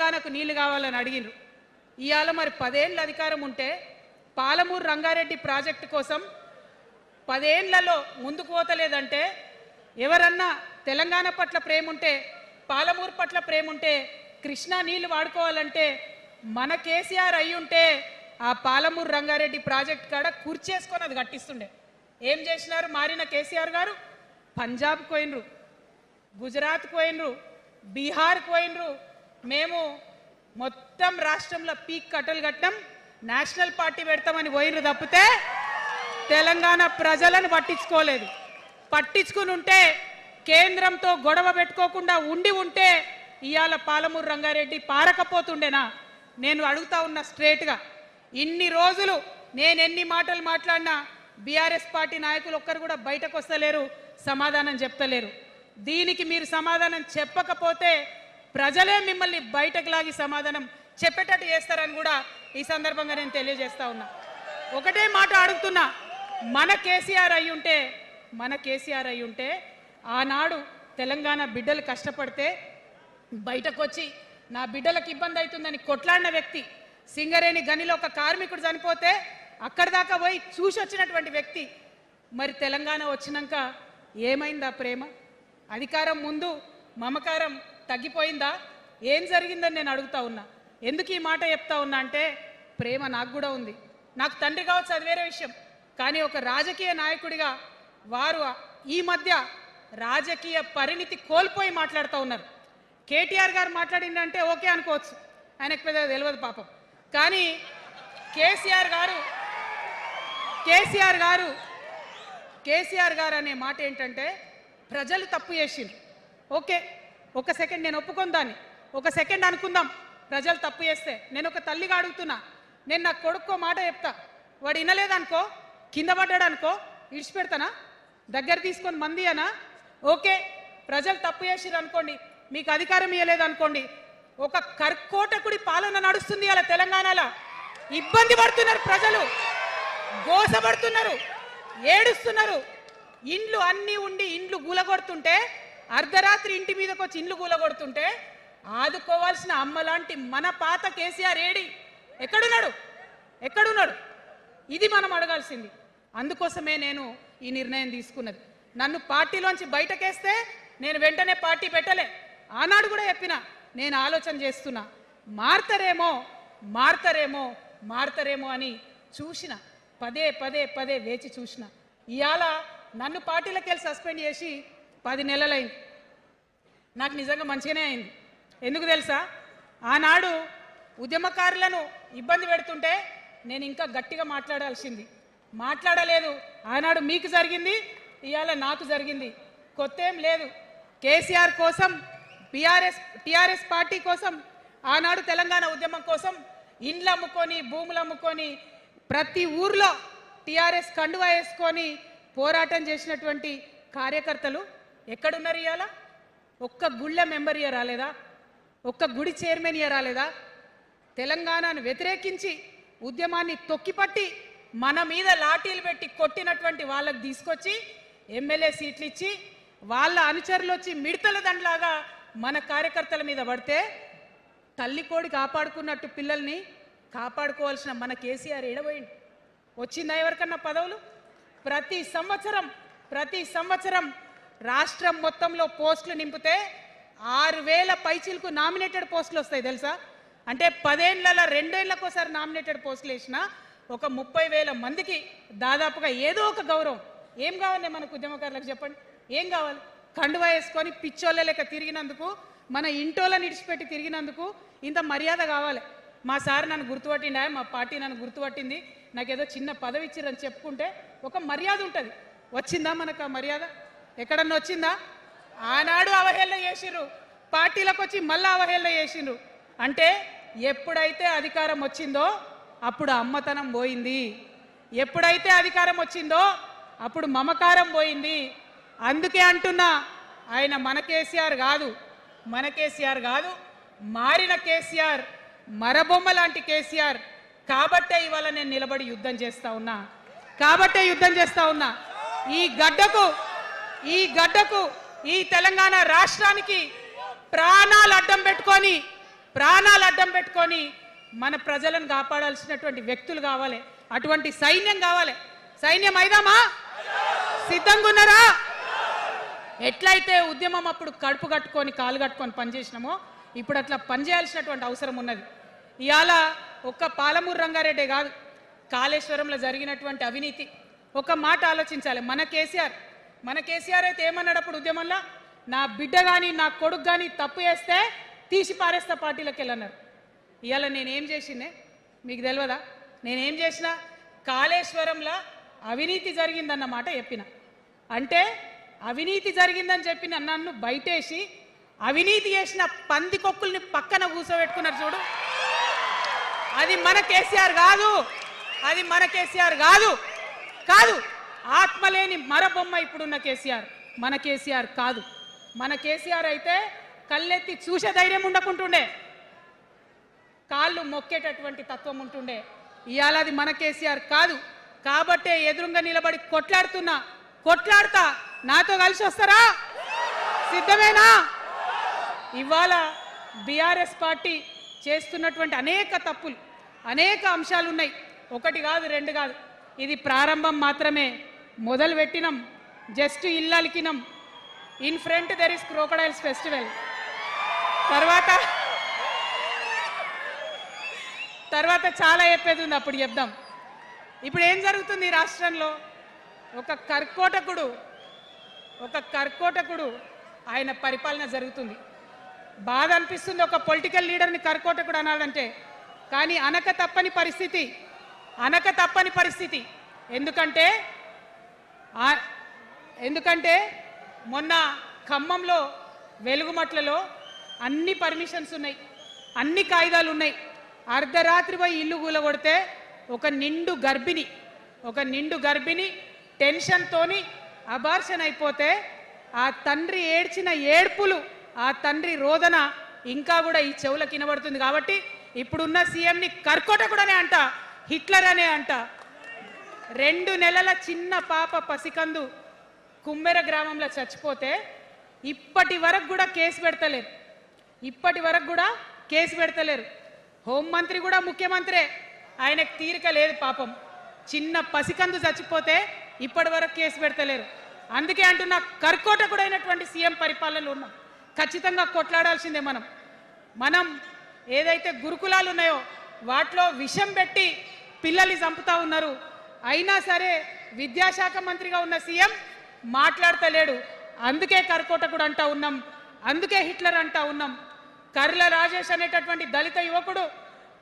తెలంగాణకు నీళ్లు కావాలని అడిగినారు. ఇవాళ మరి 10 ఏళ్ళ అధికారం ఉంటే పాలమూరు రంగారెడ్డి ప్రాజెక్టు కోసం 10 ఏళ్లలో ముందుకు పోతలేదంటే ఎవరన్నా తెలంగాణ పట్ల ప్రేమ ఉంటే, పాలమూరు పట్ల ప్రేమ ఉంటే, కృష్ణా నీళ్లు వాడుకోవాలంటే మన కేసీఆర్ అయి ఉంటే ఆ పాలమూరు రంగారెడ్డి ప్రాజెక్ట్ కాడ కుర్చేసుకొని అది కట్టిస్తుండే. ఏం చేసినారు మారిన కేసీఆర్ గారు? పంజాబ్కి పోయినరు, గుజరాత్కి పోయినరు, బీహార్కి పోయినరు. మేము మొత్తం రాష్ట్రంలో పీక్ కట్టలు కట్టం, నేషనల్ పార్టీ పెడతామని పోయినరు తప్పితే తెలంగాణ ప్రజలను పట్టించుకోలేదు. పట్టించుకుని ఉంటే, కేంద్రంతో గొడవ పెట్టుకోకుండా ఉంటే ఇవాళ పాలమూరు రంగారెడ్డి పారకపోతుండేనా? నేను అడుగుతా ఉన్నా స్ట్రేట్గా. ఇన్ని రోజులు నేను ఎన్ని మాటలు మాట్లాడినా బీఆర్ఎస్ పార్టీ నాయకులు ఒక్కరు కూడా బయటకు వస్తలేరు, సమాధానం చెప్తలేరు. దీనికి మీరు సమాధానం చెప్పకపోతే ప్రజలే మిమ్మల్ని బయటకు లాగి సమాధానం చెప్పేటట్టు చేస్తారని కూడా ఈ సందర్భంగా నేను తెలియజేస్తా ఉన్నా. ఒకటే మాట అడుగుతున్నా, మన కేసీఆర్ అయి ఉంటే ఆనాడు తెలంగాణ బిడ్డలు కష్టపడితే బయటకు వచ్చి నా బిడ్డలకు ఇబ్బంది అవుతుందని కొట్లాడిన వ్యక్తి, సింగరేణి గనిలో ఒక కార్మికుడు చనిపోతే అక్కడి దాకా పోయి చూసి వచ్చినటువంటి వ్యక్తి, మరి తెలంగాణ వచ్చినాక ఏమైందా ప్రేమ? అధికారం ముందు మమకారం తగ్గిపోయిందా? ఏం జరిగిందని నేను అడుగుతా ఉన్నా. ఎందుకు ఈ మాట చెప్తా ఉన్నా అంటే, ప్రేమ నాకు కూడా ఉంది. నాకు తండ్రి కావచ్చు, అది వేరే విషయం. కానీ ఒక రాజకీయ నాయకుడిగా వారు ఈ మధ్య రాజకీయ పరిణితి కోల్పోయి మాట్లాడుతూ ఉన్నారు. కేటీఆర్ గారు మాట్లాడిందంటే ఓకే అనుకోవచ్చు, ఆయనకు పెద్ద తెలియదు పాపం. కానీ కేసీఆర్ గారు అనే మాట ఏంటంటే, ప్రజలు తప్పు చేసిండ్రు. ఓకే, ఒక సెకండ్ నేను ఒప్పుకొని దాన్ని, ఒక సెకండ్ అనుకుందాం. ప్రజలు తప్పు చేస్తే నేను ఒక తల్లిగా అడుగుతున్నా, నేను నా కొడుకో మాట చెప్తా, వాడు వినలేదనుకో, కింద పడ్డాడు అనుకో, ఇడిచిపెడతానా? దగ్గర తీసుకొని మంది అనా? ఓకే, ప్రజలు తప్పు చేసిర్రు అనుకోండి, మీకు అధికారం ఇవ్వలేదు అనుకోండి, ఒక కర్కోటకుడి పాలన నడుస్తుంది అలా తెలంగాణలో. ఇబ్బంది పడుతున్నారు ప్రజలు, గోసపడుతున్నారు, ఏడుస్తున్నారు. ఇండ్లు అన్నీ ఉండి ఇండ్లు గూలగొడుతుంటే, అర్ధరాత్రి ఇంటి మీదకి వచ్చి ఇండ్లు గూలగొడుతుంటే ఆదుకోవాల్సిన అమ్మలాంటి మన పాత కేసీఆర్ ఎక్కడున్నాడు? ఇది మనం అడగాల్సింది. అందుకోసమే నేను ఈ నిర్ణయం తీసుకున్నది. నన్ను పార్టీలోంచి బయటకేస్తే నేను వెంటనే పార్టీ పెట్టలే. ఆనాడు కూడా చెప్పిన, నేను ఆలోచన చేస్తున్నా, మారతారేమో అని చూసిన, పదే వేచి చూసిన. ఇవాళ నన్ను పార్టీలోకి వెళ్ళి సస్పెండ్ చేసి 10 నెలలైంది. నాకు నిజంగా మంచిగానే అయింది. ఎందుకు తెలుసా? ఆనాడు ఉద్యమకారులను ఇబ్బంది పెడుతుంటే నేను ఇంకా గట్టిగా మాట్లాడలేదు. ఆనాడు మీకు జరిగింది, ఇవాళ నాకు జరిగింది. కొత్త ఏం లేదు. కేసీఆర్ కోసం, టీఆర్ఎస్ పార్టీ కోసం, ఆనాడు తెలంగాణ ఉద్యమం కోసం ఇండ్లు అమ్ముకొని, భూములు అమ్ముకొని, ప్రతి ఊర్లో టీఆర్ఎస్ కండువా వేసుకొని పోరాటం చేసినటువంటి కార్యకర్తలు ఎక్కడున్నారు ఇవాళ? ఒక్క గుళ్ళ మెంబర్ ఇయర్ రాలేదా? ఒక్క గుడి చైర్మన్ ఇయర్ రాలేదా? తెలంగాణను వ్యతిరేకించి ఉద్యమాన్ని తొక్కిపట్టి మన మీద లాఠీలు పెట్టి కొట్టినటువంటి వాళ్ళకి తీసుకొచ్చి ఎమ్మెల్యే సీట్లు ఇచ్చి వాళ్ళ అనుచరులు వచ్చి మిడతల దండలాగా మన కార్యకర్తల మీద పడితే, తల్లి కోడి కాపాడుకున్నట్టు పిల్లల్ని కాపాడుకోవాల్సిన మన కేసీఆర్ ఏడబోయింది. వచ్చిందా ఎవరికన్నా పదవులు? ప్రతి సంవత్సరం రాష్ట్రం మొత్తంలో పోస్టులు నింపితే 6,000 పైచీలకు నామినేటెడ్ పోస్టులు వస్తాయి తెలుసా? అంటే 10 ఏళ్లలో 2 ఏళ్లకోసారి నామినేటెడ్ పోస్టులు వేసినా ఒక 30,000 మందికి దాదాపుగా ఏదో ఒక గౌరవం. ఏం కావాలి మనకు ఉద్యమకారులకు చెప్పండి? ఏం కావాలి? కండువా వేసుకొని పిచ్చోళ్ళ లెక్క తిరిగినందుకు, మన ఇంటోళ్ళని ఇడిచిపెట్టి తిరిగినందుకు ఇంత మర్యాద కావాలి. మా సార్ నన్ను గుర్తుపట్టిండా, మా పార్టీ నన్ను గుర్తుపట్టింది, నాకేదో చిన్న పదవి ఇచ్చిరని చెప్పుకుంటే ఒక మర్యాద ఉంటుంది. వచ్చిందా మనకు ఆ మర్యాద? ఎక్కడన్నా వచ్చిందా? ఆనాడు అవహేళన చేసిర్రు, పార్టీలకు వచ్చి మళ్ళీ అవహేళన చేసిండ్రు. అంటే ఎప్పుడైతే అధికారం వచ్చిందో అప్పుడు అమ్మతనం పోయింది, ఎప్పుడైతే అధికారం వచ్చిందో అప్పుడు మమకారం పోయింది. అందుకే అంటున్నా, ఆయన మన కేసీఆర్ కాదు, మారిన కేసీఆర్, మరబొమ్మ లాంటి కేసీఆర్. కాబట్టే ఇవాళ నేను నిలబడి యుద్ధం చేస్తా ఉన్నా. ఈ గడ్డకు ఈ తెలంగాణ రాష్ట్రానికి ప్రాణాలు అడ్డం పెట్టుకొని ప్రాణాలు అడ్డం పెట్టుకొని మన ప్రజలను కాపాడాల్సినటువంటి వ్యక్తులు కావాలి, అటువంటి సైన్యం కావాలి. సైన్యం అయిదామా? సిద్ధంగా ఉన్నారా? ఎట్లయితే ఉద్యమం అప్పుడు కడుపు కట్టుకొని కాలు కట్టుకొని పనిచేసినామో ఇప్పుడు అట్లా పనిచేయాల్సినటువంటి అవసరం ఉన్నది. ఇవాళ ఒక్క పాలమూరు రంగారెడ్డి కాదు, కాళేశ్వరంలో జరిగినటువంటి అవినీతి ఒక మాట ఆలోచించాలి. మన కేసీఆర్ అయితే ఏమన్నాడు అప్పుడు ఉద్యమంలో? నా బిడ్డ కానీ నా కొడుకు కానీ తప్పు చేస్తే తీసి పారేస్తా పార్టీలకు వెళ్ళన్నారు. ఇవాళ నేనేం చేసిందే మీకు తెలియదా? నేనేం చేసిన? కాళేశ్వరంలో అవినీతి జరిగిందన్నమాట చెప్పిన. అంటే అవినీతి జరిగిందని చెప్పిన నన్ను బయటేసి అవినీతి చేసిన పందికొక్కుల్ని పక్కన కూర్చోబెట్టుకున్నారు చూడు. అది మన కేసీఆర్ కాదు, అది మన కేసీఆర్ కాదు. కాదు, ఆత్మలేని మరబొమ్మ ఇప్పుడున్న కేసీఆర్. మన కేసీఆర్ కాదు. మన కేసీఆర్ అయితే కళ్ళెత్తి చూసే ధైర్యం ఉండకుంటుండే, కాళ్ళు మొక్కేటటువంటి తత్వం ఉంటుండే. ఇవాళ అది మన కేసీఆర్ కాదు. కాబట్టే ఎదురుగా నిలబడి కొట్లాడతా. నాతో కలిసి వస్తారా? సిద్ధమేనా? ఇవాళ బీఆర్ఎస్ పార్టీ చేస్తున్నటువంటి అనేక తప్పులు, అనేక అంశాలు ఉన్నాయి. ఒకటి కాదు, రెండు కాదు. ఇది ప్రారంభం మాత్రమే. మొదలు పెట్టినాం, జస్ట్ ఇల్లలికినాం. In front there is crocodiles festival. తర్వాత చాలా చెప్పేది ఉంది, అప్పుడు చెప్దాం. ఇప్పుడు ఏం జరుగుతుంది ఈ రాష్ట్రంలో? ఒక కర్కోటకుడు ఆయన పరిపాలన జరుగుతుంది. బాధ అనిపిస్తుంది ఒక పొలిటికల్ లీడర్ని కర్కోటకుడు అనాలంటే. కానీ అనక తప్పని పరిస్థితి. ఎందుకంటే మొన్న ఖమ్మంలో వెలుగుమట్లలో అన్ని పర్మిషన్స్ ఉన్నాయి, అన్ని కాయిదాలు ఉన్నాయి. అర్ధరాత్రి పోయి ఇల్లు కూలగొడితే ఒక నిండు గర్భిణి టెన్షన్తోని అబార్షన్ అయిపోతే ఆ తండ్రి ఏడ్చిన ఏడ్పులు, ఆ తండ్రి రోదన ఇంకా కూడా ఈ చెవులకు వినబడుతుంది. కాబట్టి ఇప్పుడున్న సీఎంని కర్కోటకుడనే అంట, హిట్లర్ అనే అంట. 2 నెలల చిన్న పాప పసికందు కుమ్మెర గ్రామంలో చచ్చిపోతే ఇప్పటి వరకు కూడా కేసు పెడతలేరు. హోంమంత్రి కూడా ముఖ్యమంత్రే, ఆయనకు తీరిక లేదు పాపం. చిన్న పసికందు చచ్చిపోతే ఇప్పటి వరకు కేసు పెడతలేరు. అందుకే అంటున్నా, కర్కోటకుడైనటువంటి సీఎం పరిపాలనలో ఉన్నాం. ఖచ్చితంగా కొట్లాడాల్సిందే. మనం ఏదైతే గురుకులాలు ఉన్నాయో వాటిలో విషం పెట్టి పిల్లల్ని చంపుతా ఉన్నారు. అయినా సరే విద్యాశాఖ మంత్రిగా ఉన్న సీఎం మాట్లాడతలేడు. అందుకే కర్కోటకుడు అంటా ఉన్నాం, అందుకే హిట్లర్ అంటా ఉన్నాం. కర్ల రాజేష్ అనేటటువంటి దళిత యువకుడు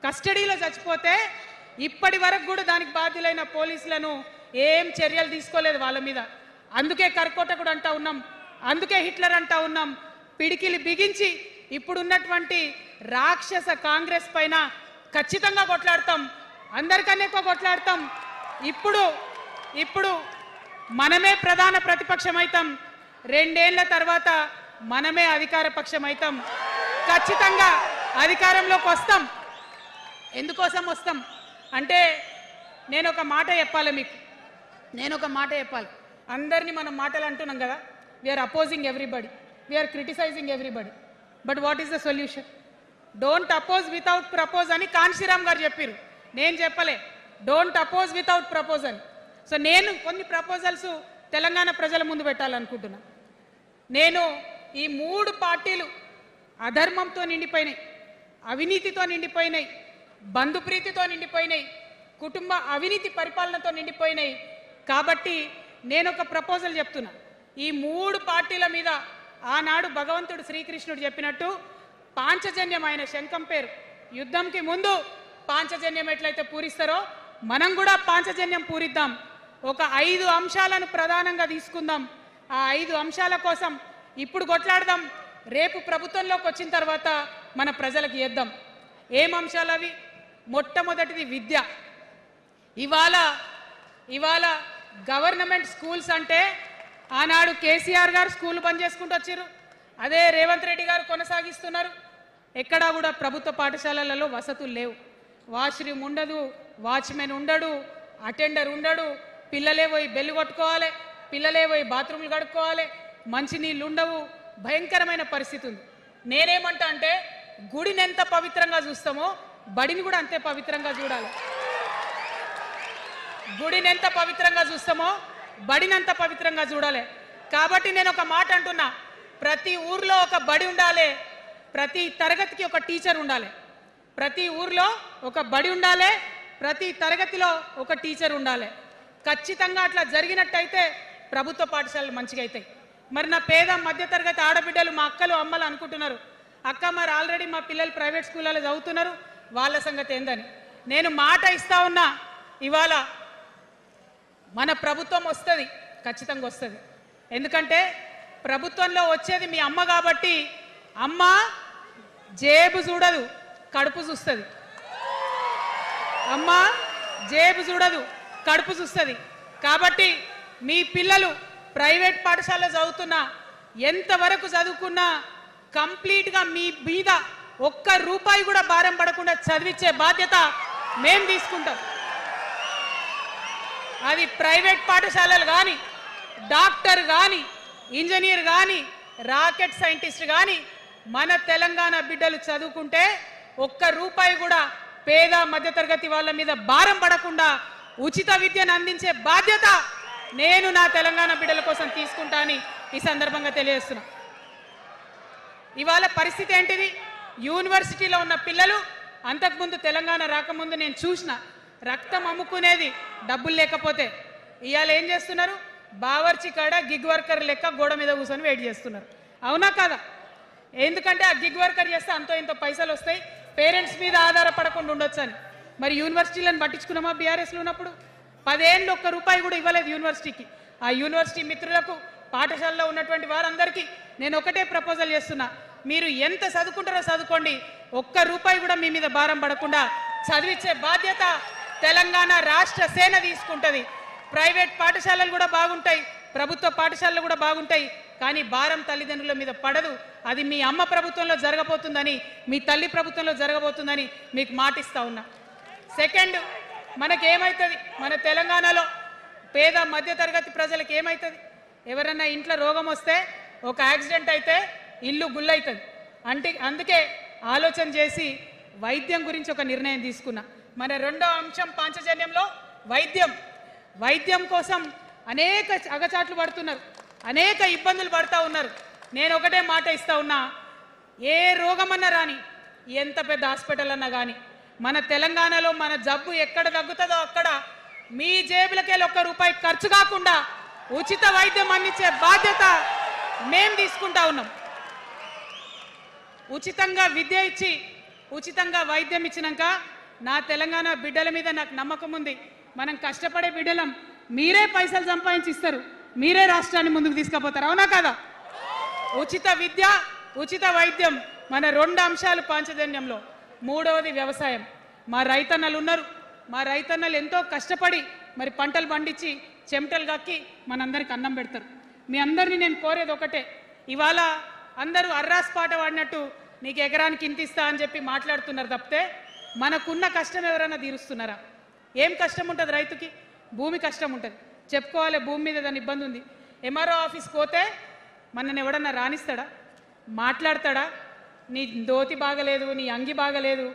కస్టడీలో చచ్చిపోతే ఇప్పటి వరకు కూడా దానికి బాధ్యులైన పోలీసులను ఏం చర్యలు తీసుకోలేదు వాళ్ళ మీద. అందుకే కర్కోటకుడు అంటా ఉన్నాం, అందుకే హిట్లర్ అంటా ఉన్నాం. పిడికిలి బిగించి ఇప్పుడున్నటువంటి రాక్షస కాంగ్రెస్ పైన ఖచ్చితంగా కొట్లాడతాం, అందరికన్నా ఎక్కువ కొట్లాడతాం. ఇప్పుడు మనమే ప్రధాన ప్రతిపక్షం అవుతాం. 2 ఏళ్ల తర్వాత మనమే అధికార పక్షం అవుతాం. ఖచ్చితంగా అధికారంలోకి వస్తాం. ఎందుకోసం వస్తాం అంటే నేను ఒక మాట చెప్పాలి. అందరినీ మనం మాటలు అంటున్నాం కదా. We're opposing everybody, we're criticising everybody. But what is the solution? Don't oppose without propose అని కాన్షీరామ్ గారు చెప్పారు. నేను చెప్పలే, డోంట్ అపోజ్ వితౌట్ ప్రపోజ్ అని. సో నేను కొన్ని ప్రపోజల్స్ తెలంగాణ ప్రజల ముందు పెట్టాలనుకుంటున్నా. నేను ఈ 3 పార్టీలు అధర్మంతో నిండిపోయినాయి, అవినీతితో నిండిపోయినాయి, బంధుప్రీతితో నిండిపోయినాయి, కుటుంబ అవినీతి పరిపాలనతో నిండిపోయినాయి. కాబట్టి నేను ఒక ప్రపోజల్ చెప్తున్నా. ఈ 3 పార్టీల మీద ఆనాడు భగవంతుడు శ్రీకృష్ణుడు చెప్పినట్టు పాంచజన్యం, ఆయన శంఖం పేరు, యుద్ధంకి ముందు పాంచజన్యం ఎట్లయితే పూరిస్తారో మనం కూడా పాంచజన్యం పూరిద్దాం. ఒక 5 అంశాలను ప్రధానంగా తీసుకుందాం. ఆ 5 అంశాల కోసం ఇప్పుడు కొట్లాడదాం. రేపు ప్రభుత్వంలోకి వచ్చిన తర్వాత మన ప్రజలకు ఇద్దాం. ఏం అంశాలు అవి? మొట్టమొదటిది విద్య. ఇవాళ గవర్నమెంట్ స్కూల్స్ అంటే ఆనాడు కేసీఆర్ గారు స్కూల్ బంద్ చేసుకుంటూ వచ్చారు, అదే రేవంత్ రెడ్డి గారు కొనసాగిస్తున్నారు. ఎక్కడా కూడా ప్రభుత్వ పాఠశాలలలో వసతులు లేవు. వాష్రూమ్ ఉండదు, వాచ్మెన్ ఉండడు, అటెండర్ ఉండడు. పిల్లలే పోయి బెల్లు కొట్టుకోవాలి, పిల్లలే పోయి బాత్రూమ్లు కడుక్కోవాలి, మంచినీళ్ళు ఉండవు. భయంకరమైన పరిస్థితి ఉంది. నేనేమంటా అంటే గుడిని ఎంత పవిత్రంగా చూస్తామో బడిని కూడా అంతే పవిత్రంగా చూడాలి. గుడిని ఎంత పవిత్రంగా చూస్తామో బడిని అంత పవిత్రంగా చూడాలి. కాబట్టి నేను ఒక మాట అంటున్నా, ప్రతి ఊర్లో ఒక బడి ఉండాలి, ప్రతి తరగతికి ఒక టీచర్ ఉండాలి. ప్రతి ఊర్లో ఒక బడి ఉండాలి, ప్రతి తరగతిలో ఒక టీచర్ ఉండాలి. ఖచ్చితంగా అట్లా జరిగినట్టయితే ప్రభుత్వ పాఠశాలలు మంచిగా అవుతాయి. మరి నా పేద మధ్యతరగతి ఆడబిడ్డలు, మా అక్కలు అమ్మలు అనుకుంటున్నారు, అక్క మరి ఆల్రెడీ మా పిల్లలు ప్రైవేట్ స్కూళ్ళలో చదువుతున్నారు, వాళ్ళ సంగతి ఏందని. నేను మాట ఇస్తా ఉన్నా, ఇవాళ మన ప్రభుత్వం వస్తుంది, ఖచ్చితంగా వస్తుంది. ఎందుకంటే ప్రభుత్వంలో వచ్చేది మీ అమ్మ కాబట్టి, అమ్మ జేబు చూడదు, కడుపు చూస్తుంది. అమ్మ జేబు చూడదు, కడుపు చూస్తుంది. కాబట్టి మీ పిల్లలు ప్రైవేట్ పాఠశాలలో చదువుతున్నా, ఎంతవరకు చదువుకున్నా కంప్లీట్గా మీ మీద ఒక్క రూపాయి కూడా భారం పడకుండా చదివించే బాధ్యత మేము తీసుకుంటాం. అది ప్రైవేట్ పాఠశాలలు కానీ, డాక్టర్ కానీ, ఇంజనీర్ కానీ, రాకెట్ సైంటిస్ట్ కానీ మన తెలంగాణ బిడ్డలు చదువుకుంటే ఒక్క రూపాయి కూడా పేద మధ్యతరగతి వాళ్ళ మీద భారం పడకుండా ఉచిత విద్యను అందించే బాధ్యత నేను నా తెలంగాణ బిడ్డల కోసం తీసుకుంటా అని ఈ సందర్భంగా తెలియజేస్తున్నా. ఇవాళ పరిస్థితి ఏంటిది? యూనివర్సిటీలో ఉన్న పిల్లలు అంతకుముందు తెలంగాణ రాకముందు నేను చూసిన రక్తం అమ్ముకునేది డబ్బులు లేకపోతే. ఇవాళ ఏం చేస్తున్నారు? బావర్చి కాడ గిగ్ వర్కర్ లెక్క గోడ మీద కూర్చొని వెయిట్ చేస్తున్నారు. అవునా కాదా? ఎందుకంటే ఆ గిగ్ వర్కర్ చేస్తే అంతో ఇంత పైసలు వస్తాయి, పేరెంట్స్ మీద ఆధారపడకుండా ఉండొచ్చు అని. మరి యూనివర్సిటీలను పట్టించుకున్నామా? బీఆర్ఎస్లో ఉన్నప్పుడు 10 ఏళ్ళు ఒక్క రూపాయి కూడా ఇవ్వలేదు యూనివర్సిటీకి. ఆ యూనివర్సిటీ మిత్రులకు, పాఠశాలలో ఉన్నటువంటి వారందరికీ నేను ఒకటే ప్రపోజల్ చేస్తున్నా, మీరు ఎంత చదువుకుంటారో చదువుకోండి, ఒక్క రూపాయి కూడా మీ మీద భారం పడకుండా చదివించే బాధ్యత తెలంగాణ రాష్ట్ర సేన తీసుకుంటుంది. ప్రైవేట్ పాఠశాలలు కూడా బాగుంటాయి, ప్రభుత్వ పాఠశాలలు కూడా బాగుంటాయి, కానీ భారం తల్లిదండ్రుల మీద పడదు. అది మీ అమ్మ ప్రభుత్వంలో జరగబోతుందని, మీ తల్లి ప్రభుత్వంలో జరగబోతుందని మీకు మాటిస్తా ఉన్నా. సెకండ్, మనకేమవుతుంది? మన తెలంగాణలో పేద మధ్యతరగతి ప్రజలకు ఏమవుతుంది? ఎవరన్నా ఇంట్లో రోగం వస్తే, ఒక యాక్సిడెంట్ అయితే ఇల్లు గుల్లవుతుంది. అందుకే ఆలోచన చేసి వైద్యం గురించి ఒక నిర్ణయం తీసుకున్నా. మన రెండో అంశం పాంచజన్యంలో వైద్యం కోసం అనేక అగచాట్లు పడుతున్నారు, అనేక ఇబ్బందులు పడుతూ ఉన్నారు. నేను ఒకటే మాట ఇస్తా ఉన్నా, ఏ రోగమన్నా రాని, ఎంత పెద్ద హాస్పిటల్ అన్నా కానీ, మన తెలంగాణలో మన జబ్బు ఎక్కడ తగ్గుతుందో అక్కడ మీ జేబులకెళ్ళి ఒక్క రూపాయి ఖర్చు కాకుండా ఉచిత వైద్యం అందించే బాధ్యత మేము తీసుకుంటా ఉన్నాం. ఉచితంగా విద్య ఇచ్చి, ఉచితంగా వైద్యం ఇచ్చినాక నా తెలంగాణ బిడ్డల మీద నాకు నమ్మకం ఉంది. మనం కష్టపడే బిడ్డలం, మీరే పైసలు సంపాదించి ఇస్తారు, మీరే రాష్ట్రాన్ని ముందుకు తీసుకుపోతారు. అవునా కదా? ఉచిత విద్య, ఉచిత వైద్యం మన రెండు అంశాలు పాంచజన్యంలో. మూడవది వ్యవసాయం. మా రైతన్నలు ఉన్నారు, మా రైతన్నలు ఎంతో కష్టపడి మరి పంటలు పండించి చెమటలు కక్కి మనందరికి అన్నం పెడతారు. మీ అందరినీ నేను కోరేది ఒకటే, ఇవాళ అందరూ అర్రాస్ పాట పాడినట్టు నీకు ఎకరానికి ఇంత ఇస్తా అని చెప్పి మాట్లాడుతున్నారు తప్పితే మనకున్న కష్టం ఎవరైనా తీరుస్తున్నారా? ఏం కష్టం ఉంటుంది రైతుకి? భూమి కష్టం ఉంటుంది, చెప్పుకోవాలి. భూమి మీద దాని ఇబ్బంది ఉంది. ఎంఆర్ఓ ఆఫీస్కి పోతే మనని ఎవడన్నా రాణిస్తాడా? మాట్లాడతాడా? నీ దోతి బాగలేదు, నీ అంగి బాగలేదు,